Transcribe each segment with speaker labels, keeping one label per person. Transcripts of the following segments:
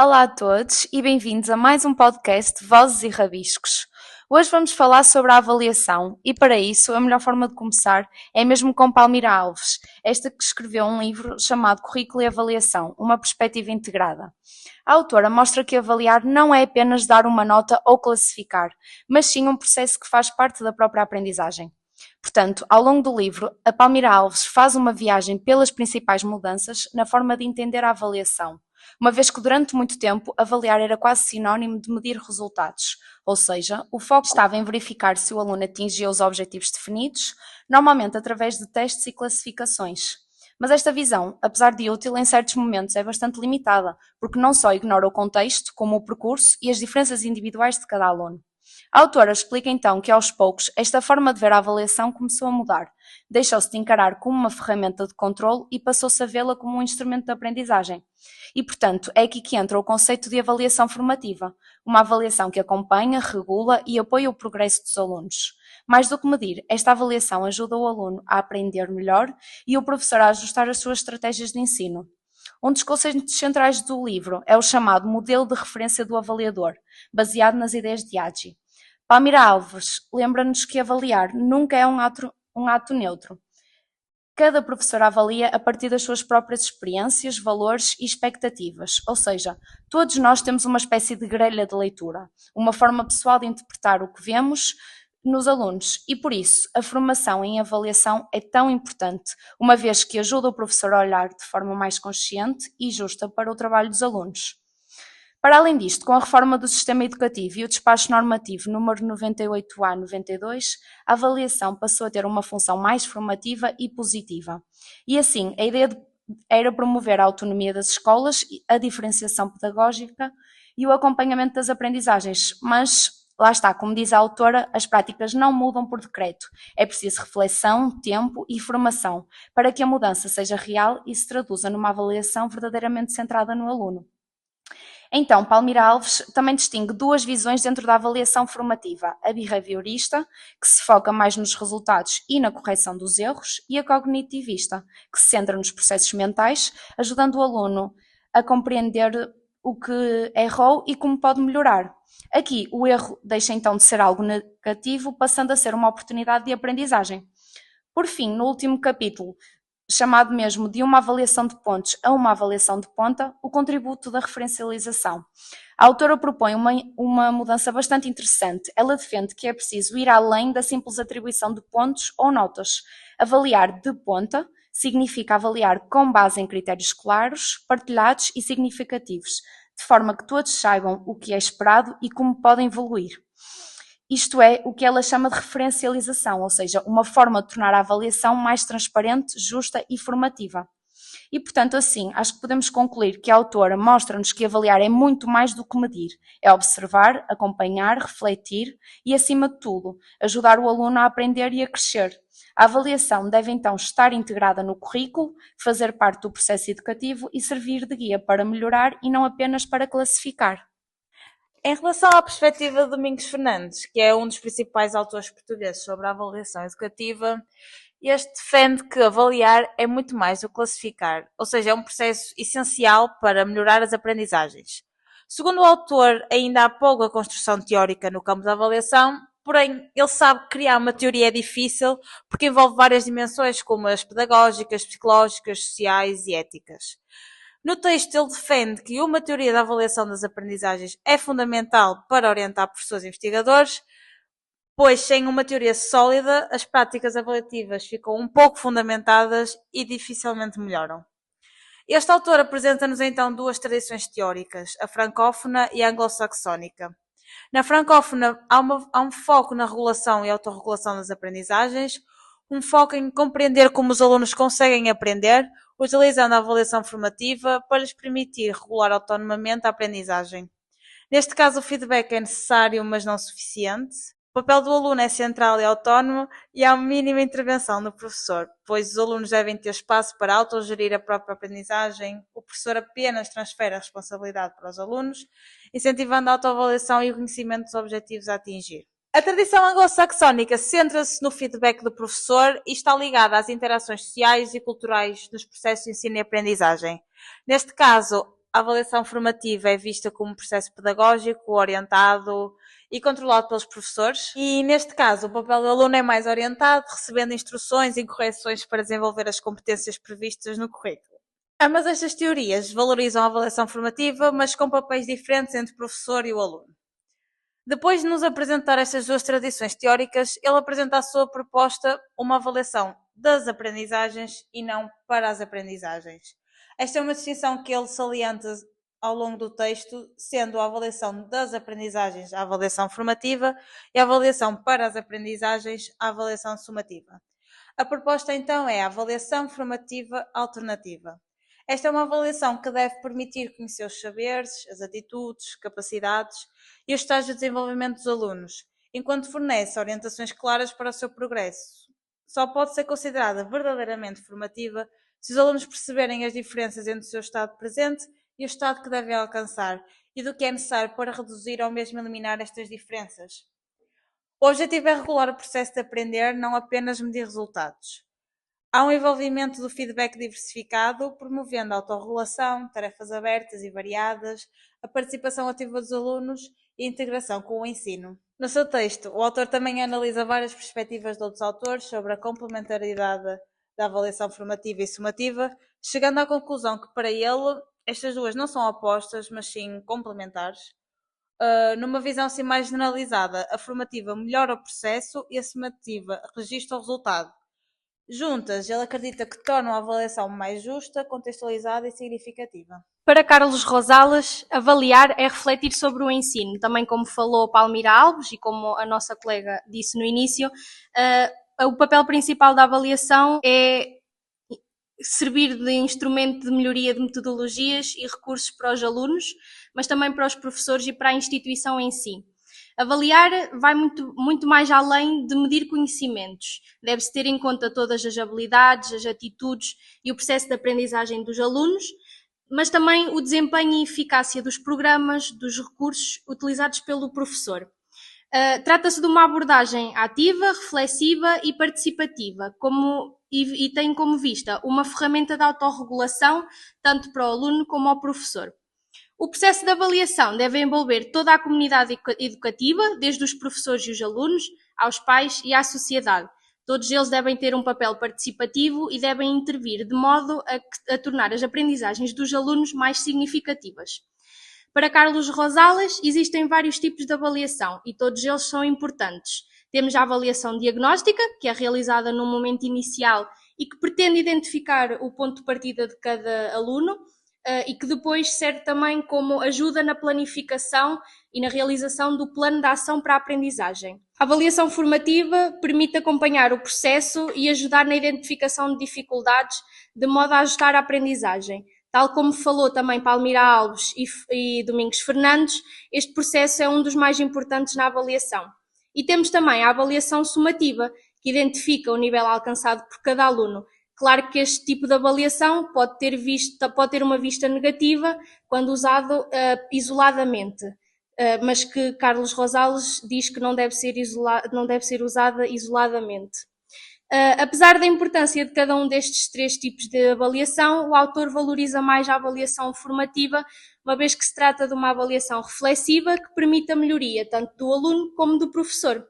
Speaker 1: Olá a todos e bem-vindos a mais um podcast de Vozes e Rabiscos. Hoje vamos falar sobre a avaliação e para isso a melhor forma de começar é mesmo com Palmira Alves, esta que escreveu um livro chamado Currículo e Avaliação, uma perspectiva integrada. A autora mostra que avaliar não é apenas dar uma nota ou classificar, mas sim um processo que faz parte da própria aprendizagem. Portanto, ao longo do livro, a Palmira Alves faz uma viagem pelas principais mudanças na forma de entender a avaliação, uma vez que durante muito tempo avaliar era quase sinónimo de medir resultados, ou seja, o foco estava em verificar se o aluno atingia os objetivos definidos, normalmente através de testes e classificações. Mas esta visão, apesar de útil em certos momentos, é bastante limitada, porque não só ignora o contexto, como o percurso e as diferenças individuais de cada aluno. A autora explica então que, aos poucos, esta forma de ver a avaliação começou a mudar. Deixou-se de encarar como uma ferramenta de controle e passou-se a vê-la como um instrumento de aprendizagem. E, portanto, é aqui que entra o conceito de avaliação formativa, uma avaliação que acompanha, regula e apoia o progresso dos alunos. Mais do que medir, esta avaliação ajuda o aluno a aprender melhor e o professor a ajustar as suas estratégias de ensino. Um dos conceitos centrais do livro é o chamado modelo de referência do avaliador, baseado nas ideias de Agi. Palmira Alves lembra-nos que avaliar nunca é um ato neutro. Cada professor avalia a partir das suas próprias experiências, valores e expectativas, ou seja, todos nós temos uma espécie de grelha de leitura, uma forma pessoal de interpretar o que vemos nos alunos e, por isso, a formação em avaliação é tão importante, uma vez que ajuda o professor a olhar de forma mais consciente e justa para o trabalho dos alunos. Para além disto, com a reforma do sistema educativo e o despacho normativo número 98A/92, a avaliação passou a ter uma função mais formativa e positiva. E assim, a ideia era promover a autonomia das escolas, a diferenciação pedagógica e o acompanhamento das aprendizagens, mas lá está, como diz a autora, as práticas não mudam por decreto. É preciso reflexão, tempo e formação para que a mudança seja real e se traduza numa avaliação verdadeiramente centrada no aluno. Então, Palmira Alves também distingue duas visões dentro da avaliação formativa, a behaviorista, que se foca mais nos resultados e na correção dos erros, e a cognitivista, que se centra nos processos mentais, ajudando o aluno a compreender o que errou e como pode melhorar. Aqui, o erro deixa então de ser algo negativo, passando a ser uma oportunidade de aprendizagem. Por fim, no último capítulo, chamado mesmo de uma avaliação de pontos a uma avaliação de ponta, o contributo da referencialização. A autora propõe uma mudança bastante interessante. Ela defende que é preciso ir além da simples atribuição de pontos ou notas. Avaliar de ponta significa avaliar com base em critérios claros, partilhados e significativos, de forma que todos saibam o que é esperado e como podem evoluir. Isto é o que ela chama de referencialização, ou seja, uma forma de tornar a avaliação mais transparente, justa e formativa. E, portanto, assim, acho que podemos concluir que a autora mostra-nos que avaliar é muito mais do que medir. É observar, acompanhar, refletir e, acima de tudo, ajudar o aluno a aprender e a crescer. A avaliação deve, então, estar integrada no currículo, fazer parte do processo educativo e servir de guia para melhorar e não apenas para classificar.
Speaker 2: Em relação à perspectiva de Domingos Fernandes, que é um dos principais autores portugueses sobre a avaliação educativa, este defende que avaliar é muito mais do que classificar, ou seja, é um processo essencial para melhorar as aprendizagens. Segundo o autor, ainda há pouca construção teórica no campo da avaliação, porém ele sabe que criar uma teoria é difícil porque envolve várias dimensões como as pedagógicas, psicológicas, sociais e éticas. No texto, ele defende que uma teoria da avaliação das aprendizagens é fundamental para orientar professores e investigadores, pois sem uma teoria sólida, as práticas avaliativas ficam um pouco fundamentadas e dificilmente melhoram. Este autor apresenta-nos então duas tradições teóricas, a francófona e a anglo-saxónica. Na francófona há um foco na regulação e autorregulação das aprendizagens, um foco em compreender como os alunos conseguem aprender, utilizando a avaliação formativa para lhes permitir regular autonomamente a aprendizagem. Neste caso, o feedback é necessário, mas não suficiente. O papel do aluno é central e autónomo e há uma mínima intervenção do professor, pois os alunos devem ter espaço para autogerir a própria aprendizagem. O professor apenas transfere a responsabilidade para os alunos, incentivando a autoavaliação e o conhecimento dos objetivos a atingir. A tradição anglo-saxónica centra-se no feedback do professor e está ligada às interações sociais e culturais nos processos de ensino e aprendizagem. Neste caso, a avaliação formativa é vista como um processo pedagógico, orientado e controlado pelos professores. E neste caso, o papel do aluno é mais orientado, recebendo instruções e correções para desenvolver as competências previstas no currículo. Ambas estas teorias valorizam a avaliação formativa, mas com papéis diferentes entre o professor e o aluno. Depois de nos apresentar estas duas tradições teóricas, ele apresenta a sua proposta, uma avaliação das aprendizagens e não para as aprendizagens. Esta é uma distinção que ele salienta ao longo do texto, sendo a avaliação das aprendizagens a avaliação formativa e a avaliação para as aprendizagens a avaliação sumativa. A proposta então é a avaliação formativa alternativa. Esta é uma avaliação que deve permitir conhecer os saberes, as atitudes, capacidades e os estágios de desenvolvimento dos alunos, enquanto fornece orientações claras para o seu progresso. Só pode ser considerada verdadeiramente formativa se os alunos perceberem as diferenças entre o seu estado presente e o estado que devem alcançar e do que é necessário para reduzir ou mesmo eliminar estas diferenças. O objetivo é regular o processo de aprender, não apenas medir resultados. Há um envolvimento do feedback diversificado, promovendo a autorregulação, tarefas abertas e variadas, a participação ativa dos alunos e a integração com o ensino. No seu texto, o autor também analisa várias perspectivas de outros autores sobre a complementaridade da avaliação formativa e sumativa, chegando à conclusão que, para ele, estas duas não são opostas, mas sim complementares. Numa visão assim mais generalizada, a formativa melhora o processo e a sumativa registra o resultado. Juntas, ele acredita que tornam a avaliação mais justa, contextualizada e significativa.
Speaker 1: Para Carlos Rosales, avaliar é refletir sobre o ensino. Também como falou Palmira Alves e como a nossa colega disse no início, o papel principal da avaliação é servir de instrumento de melhoria de metodologias e recursos para os alunos, mas também para os professores e para a instituição em si. Avaliar vai muito mais além de medir conhecimentos. Deve-se ter em conta todas as habilidades, as atitudes e o processo de aprendizagem dos alunos, mas também o desempenho e eficácia dos programas, dos recursos utilizados pelo professor. Trata-se de uma abordagem ativa, reflexiva e participativa, e tem como vista uma ferramenta de autorregulação, tanto para o aluno como ao professor. O processo de avaliação deve envolver toda a comunidade educativa, desde os professores e os alunos, aos pais e à sociedade. Todos eles devem ter um papel participativo e devem intervir de modo a tornar as aprendizagens dos alunos mais significativas. Para Carlos Rosales, existem vários tipos de avaliação e todos eles são importantes. Temos a avaliação diagnóstica, que é realizada no momento inicial e que pretende identificar o ponto de partida de cada aluno, e que depois serve também como ajuda na planificação e na realização do plano de ação para a aprendizagem. A avaliação formativa permite acompanhar o processo e ajudar na identificação de dificuldades de modo a ajustar a aprendizagem. Tal como falou também Palmira Alves e Domingos Fernandes, este processo é um dos mais importantes na avaliação. E temos também a avaliação sumativa, que identifica o nível alcançado por cada aluno. Claro que este tipo de avaliação pode ter uma vista negativa quando usado isoladamente, mas que Carlos Rosales diz que não deve ser usada isoladamente. Apesar da importância de cada um destes três tipos de avaliação, o autor valoriza mais a avaliação formativa, uma vez que se trata de uma avaliação reflexiva que permite a melhoria tanto do aluno como do professor.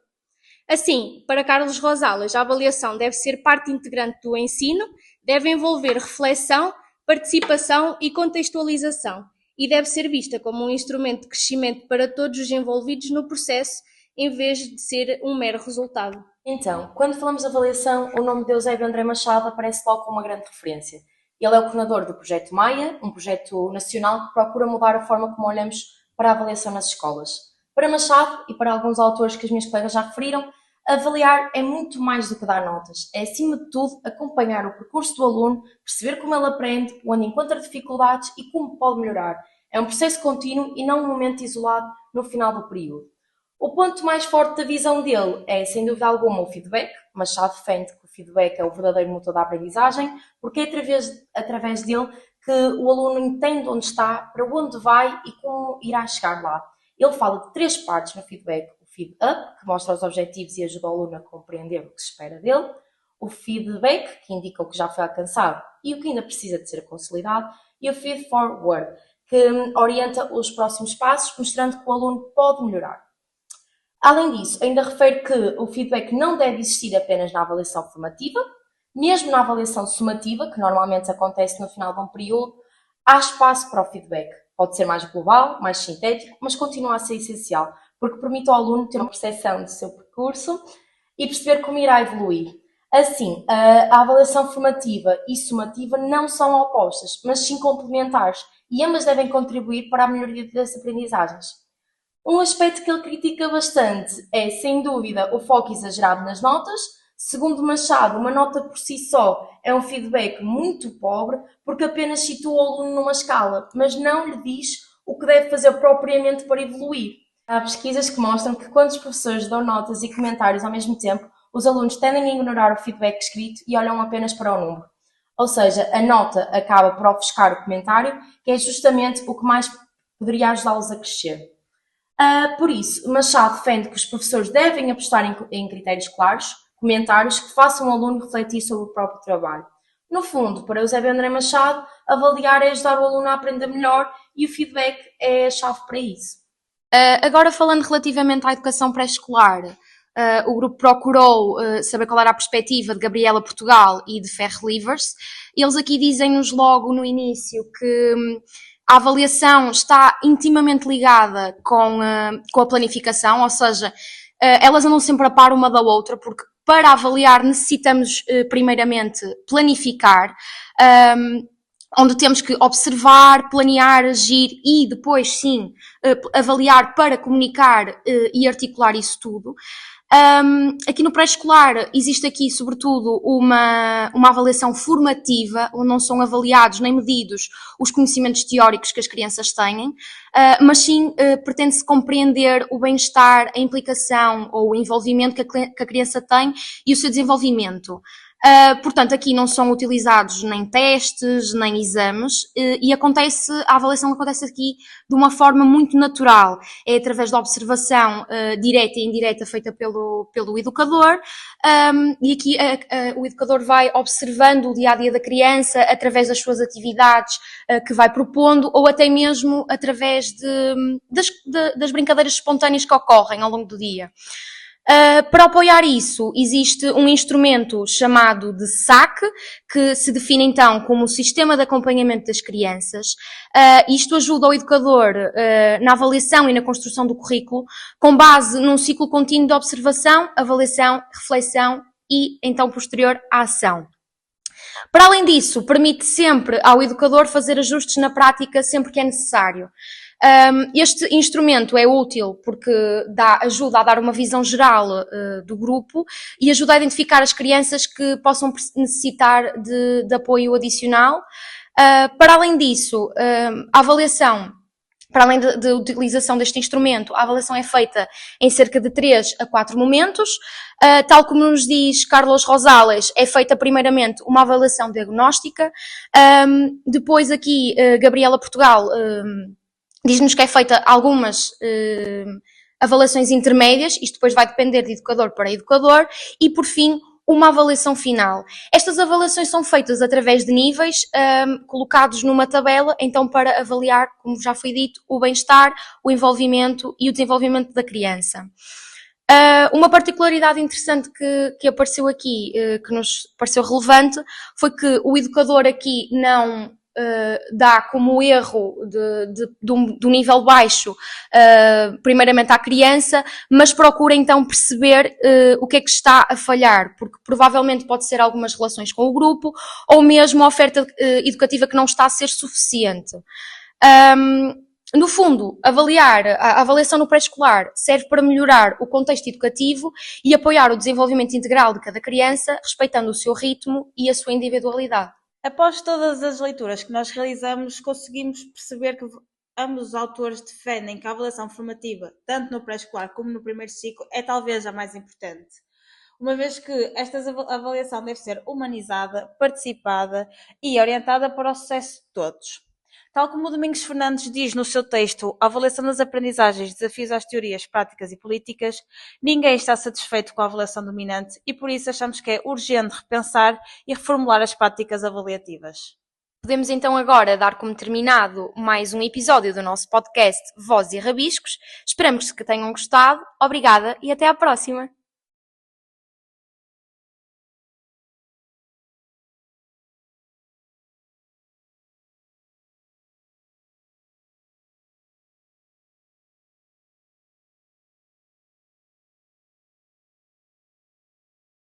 Speaker 1: Assim, para Carlos Rosales, a avaliação deve ser parte integrante do ensino, deve envolver reflexão, participação e contextualização e deve ser vista como um instrumento de crescimento para todos os envolvidos no processo, em vez de ser um mero resultado.
Speaker 3: Então, quando falamos de avaliação, o nome de Eusébio André Machado aparece logo como uma grande referência. Ele é o coordenador do Projeto Maia, um projeto nacional que procura mudar a forma como olhamos para a avaliação nas escolas. Para Machado, e para alguns autores que as minhas colegas já referiram, avaliar é muito mais do que dar notas. É, acima de tudo, acompanhar o percurso do aluno, perceber como ele aprende, onde encontra dificuldades e como pode melhorar. É um processo contínuo e não um momento isolado no final do período. O ponto mais forte da visão dele é, sem dúvida alguma, o feedback. Machado defende que o feedback é o verdadeiro motor da aprendizagem, porque é através dele que o aluno entende onde está, para onde vai e como irá chegar lá. Ele fala de 3 partes no feedback. O feed-up, que mostra os objetivos e ajuda o aluno a compreender o que se espera dele. O feedback, que indica o que já foi alcançado e o que ainda precisa de ser consolidado. E o feed-forward, que orienta os próximos passos, mostrando que o aluno pode melhorar. Além disso, ainda refere que o feedback não deve existir apenas na avaliação formativa, mesmo na avaliação sumativa, que normalmente acontece no final de um período, há espaço para o feedback. Pode ser mais global, mais sintético, mas continua a ser essencial, porque permite ao aluno ter uma percepção do seu percurso e perceber como irá evoluir. Assim, a avaliação formativa e sumativa não são opostas, mas sim complementares, e ambas devem contribuir para a melhoria das aprendizagens. Um aspecto que ele critica bastante é, sem dúvida, o foco exagerado nas notas. Segundo Machado, uma nota por si só é um feedback muito pobre, porque apenas situa o aluno numa escala, mas não lhe diz o que deve fazer propriamente para evoluir. Há pesquisas que mostram que quando os professores dão notas e comentários ao mesmo tempo, os alunos tendem a ignorar o feedback escrito e olham apenas para o número. Ou seja, a nota acaba por ofuscar o comentário, que é justamente o que mais poderia ajudá-los a crescer. Por isso, Machado defende que os professores devem apostar em critérios claros, comentários que façam o aluno refletir sobre o próprio trabalho. No fundo, para Eusébio André Machado, avaliar é ajudar o aluno a aprender melhor e o feedback é a chave para isso.
Speaker 1: Agora falando relativamente à educação pré-escolar, o grupo procurou saber qual era a perspectiva de Gabriela Portugal e de Ferre Livers. Eles aqui dizem-nos logo no início que a avaliação está intimamente ligada com a planificação, ou seja, elas andam sempre a par uma da outra, porque para avaliar necessitamos primeiramente planificar, onde temos que observar, planear, agir e depois sim avaliar para comunicar e articular isso tudo. Aqui no pré-escolar existe aqui sobretudo uma avaliação formativa, onde não são avaliados nem medidos os conhecimentos teóricos que as crianças têm, mas sim pretende-se compreender o bem-estar, a implicação ou o envolvimento que a criança tem e o seu desenvolvimento. Portanto, aqui não são utilizados nem testes, nem exames, e a avaliação acontece aqui de uma forma muito natural. É através da observação direta e indireta feita pelo educador, e aqui o educador vai observando o dia-a-dia da criança através das suas atividades que vai propondo, ou até mesmo através das brincadeiras espontâneas que ocorrem ao longo do dia. Para apoiar isso, existe um instrumento chamado de SAC, que se define então como o Sistema de Acompanhamento das Crianças. Isto ajuda o educador na avaliação e na construção do currículo, com base num ciclo contínuo de observação, avaliação, reflexão e, então, posterior à ação. Para além disso, permite sempre ao educador fazer ajustes na prática sempre que é necessário. Este instrumento é útil porque ajuda a dar uma visão geral do grupo e ajuda a identificar as crianças que possam necessitar de apoio adicional. Para além disso, a avaliação, para além de utilização deste instrumento, a avaliação é feita em cerca de 3 a 4 momentos. Tal como nos diz Carlos Rosales, é feita primeiramente uma avaliação diagnóstica. Depois aqui, Gabriela Portugal diz-nos que é feita algumas avaliações intermédias, isto depois vai depender de educador para educador, e por fim, uma avaliação final. Estas avaliações são feitas através de níveis colocados numa tabela, então para avaliar, como já foi dito, o bem-estar, o envolvimento e o desenvolvimento da criança. Uma particularidade interessante que apareceu aqui, que nos pareceu relevante, foi que o educador aqui não dá como erro do nível baixo, primeiramente à criança, mas procura então perceber o que é que está a falhar, porque provavelmente pode ser algumas relações com o grupo, ou mesmo a oferta educativa que não está a ser suficiente. No fundo, a avaliação no pré-escolar serve para melhorar o contexto educativo e apoiar o desenvolvimento integral de cada criança, respeitando o seu ritmo e a sua individualidade.
Speaker 2: Após todas as leituras que nós realizamos, conseguimos perceber que ambos os autores defendem que a avaliação formativa, tanto no pré-escolar como no primeiro ciclo, é talvez a mais importante. Uma vez que esta avaliação deve ser humanizada, participada e orientada para o sucesso de todos. Tal como o Domingos Fernandes diz no seu texto A Avaliação das Aprendizagens, Desafios às Teorias, Práticas e Políticas, ninguém está satisfeito com a avaliação dominante e por isso achamos que é urgente repensar e reformular as práticas avaliativas.
Speaker 1: Podemos então agora dar como terminado mais um episódio do nosso podcast Vozes e Rabiscos. Esperamos que tenham gostado. Obrigada e até à próxima!